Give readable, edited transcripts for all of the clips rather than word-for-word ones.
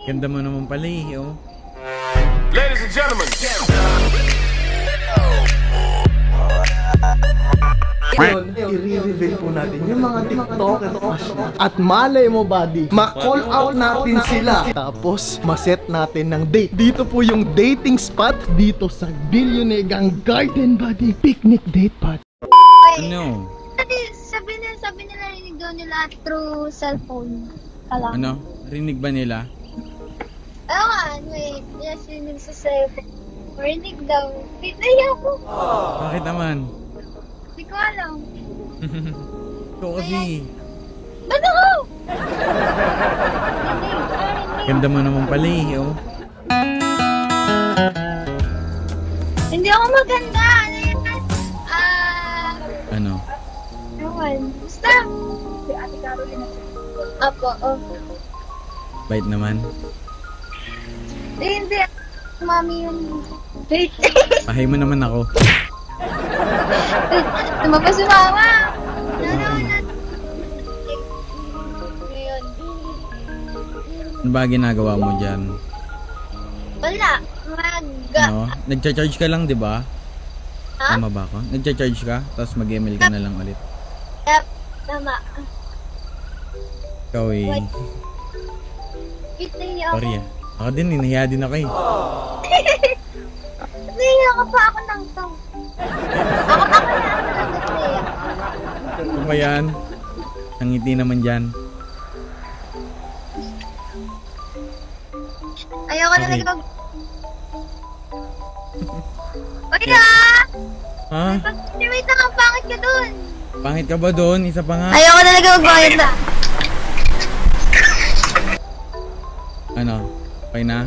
Ganda mo naman pala eh, oh. Ladies and gentlemen. Ngayon, i-reveal po natin yung mga TikTokers at malay mo buddy, ma-call out natin sila. Tapos, maset natin ng date. Dito po yung dating spot dito sa Billionegang Garden buddy. Picnic date buddy. Ano? Sabi nila rinig daw nila through cellphone. Kala. Ano? Rinig ba nila? Wait. Yes, rinig sa cellphone. Rinig daw. Pinaya ko. Bakit naman? Hindi ko alam. Ikaw kasi. Ba't ako? Ganda mo naman pala eh, oh. Hindi ako maganda. Ano yan? Ano? Ewan. Basta. Si Ate Caroline. Apo, oh. Bait naman. Hindi. Mami yun. Wait. Pahay mo naman ako. Tumabas si Mama. Ngayon. Ano ba ginagawa mo dyan? Wala. Ano? Nagcha-charge ka lang, di ba? Ha? Tama ba ako? Nagcha-charge ka, tapos mag-email ka na lang ulit. Yep. Tama. Ikaw eh. Wait, nahiya ako. Sorry ah. Ako din, nahiya din ako eh. Nahiya ka pa ako ng tong. Ako na ako nahiya. Ano ba yan? Ang ngiti naman dyan. Ayoko na Okay. nag- Uy ah! Ha? Wait lang, ang pangit ka dun. Pangit ka ba doon? Isa pa nga. Ayoko na nag-magbayad na. Ano? Okay na?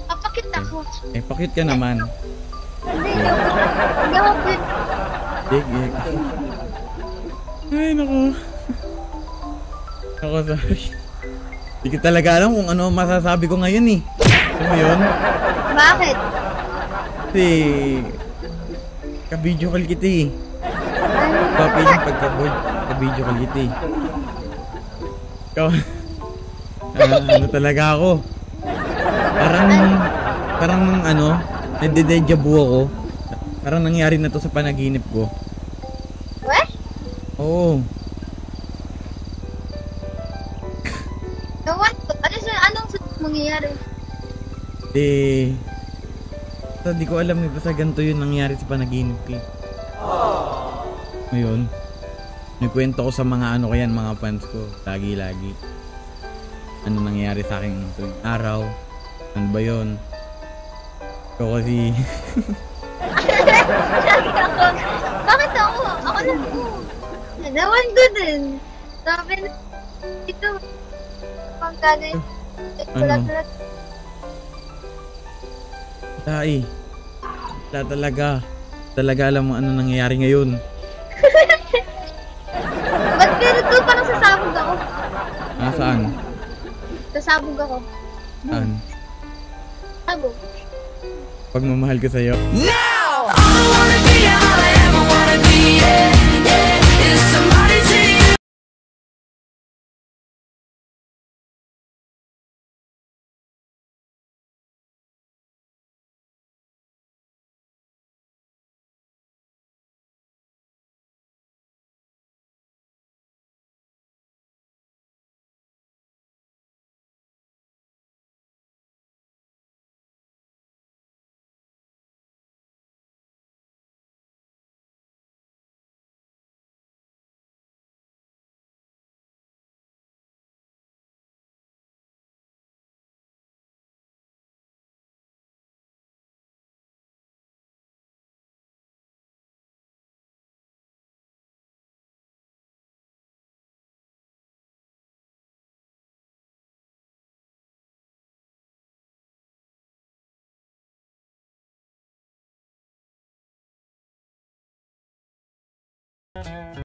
Papakit ako. Eh, pakit ka naman. Hindi ako pwede. Dig. Ay, naku. Ako, sorry. Hindi ko talaga alam kung ano masasabi ko ngayon eh. Ano mo yun? Bakit? Kasi, ka-video call kita eh. Papi yung ka-video call kita eh. Ikaw, ano talaga ako? Parang ano, nade-deja vu ako. Parang nangyari na to sa panaginip ko. What? Oo. What? Anong mangyayari? Basta di ko alam eh, basta ganito yun nangyari sa panaginip ko eh. Ngayon, nagkwento ko sa mga ano ko yan, mga fans ko, lagi-lagi. Ano nangyari sa akin tuwing araw, ano ba yun? Ikaw kasi... Bakit ako? Ako lang po. Nawan ko din. Sabi na ito. Pang kagay. Ano? Wala eh. Wala talaga. Talaga alam mo ano nangyayari ngayon. Ba't pero to parang sasabog ako? Saan? Sasabog ako. Saan? Sabog. Pagmamahal ko sa'yo. Now! All I wanna be, all I ever wanna be, yeah, is somebody to you.